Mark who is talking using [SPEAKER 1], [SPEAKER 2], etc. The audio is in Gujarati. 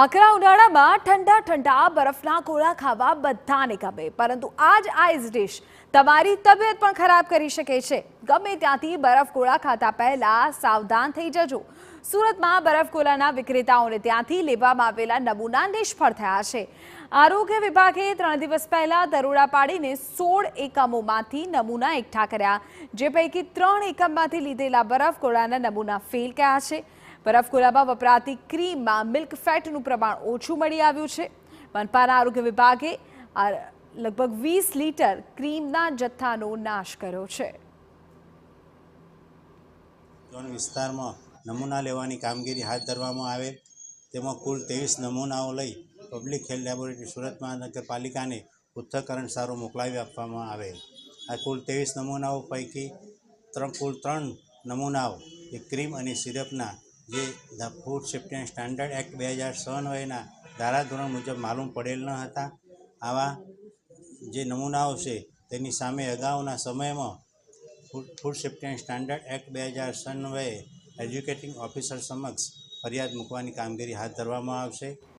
[SPEAKER 1] આકરા ઉનાળામાં ઠંડા ઠંડા બરફના ગોળા ખાવા બધાને ગમે, પરંતુ આ જ આઈસ ડિશ તમારી તબિયત પણ ખરાબ કરી શકે છે. ગમે ત્યાંથી બરફ ગોળા ખાતા પહેલા સાવધાન થઈ જજો. સુરતમાં બરફ ગોળાના વિક્રેતાઓને ત્યાંથી લેવામાં આવેલા નમૂના નિષ્ફળ થયા છે. આરોગ્ય વિભાગે 3 દિવસ પહેલા દરોડા પાડીને 16 એકમોમાંથી નમૂના એકઠા કર્યા, જે પૈકી 3 એકમમાંથી લીધેલા બરફ ગોળાના નમૂના ફેલ ગયા છે. બરફ ગોળામાં વપરાતી ક્રીમમાં મિલ્ક ફેટનું પ્રમાણ ઓછું મળી આવ્યું છે. મનપાના આરોગ્ય વિભાગે લગભગ 20 લીટર ક્રીમના જથ્થાનો નાશ કર્યો છે.
[SPEAKER 2] વિસ્તારમાં નમૂના લેવાની કામગીરી હાથ ધરવામાં આવે, તેમાં કુલ 23 નમૂનાઓ લઈ પબ્લિક હેલ્થ લેબોરેટરી સુરત મહાનગરપાલિકાને પૃથ્થકરણ સારું મોકલાવી આપવામાં આવે. આ કુલ 23 નમૂનાઓ પૈકી કુલ 3 નમૂનાઓ એ ક્રીમ અને સિરપના જે the food safety and standard act 2006 અન્વયના ધારાધોરણ મુજબ માલુમ પડેલ ન હતા. આવા જે નમૂનાઓ છે તેની સામે અગાઉના સમયમાં food safety and standard act 2006 અન્વયે એજ્યુકેટિંગ ઓફિસર સમક્ષ ફરિયાદ મૂકવાની કામગીરી હાથ ધરવામાં આવશે.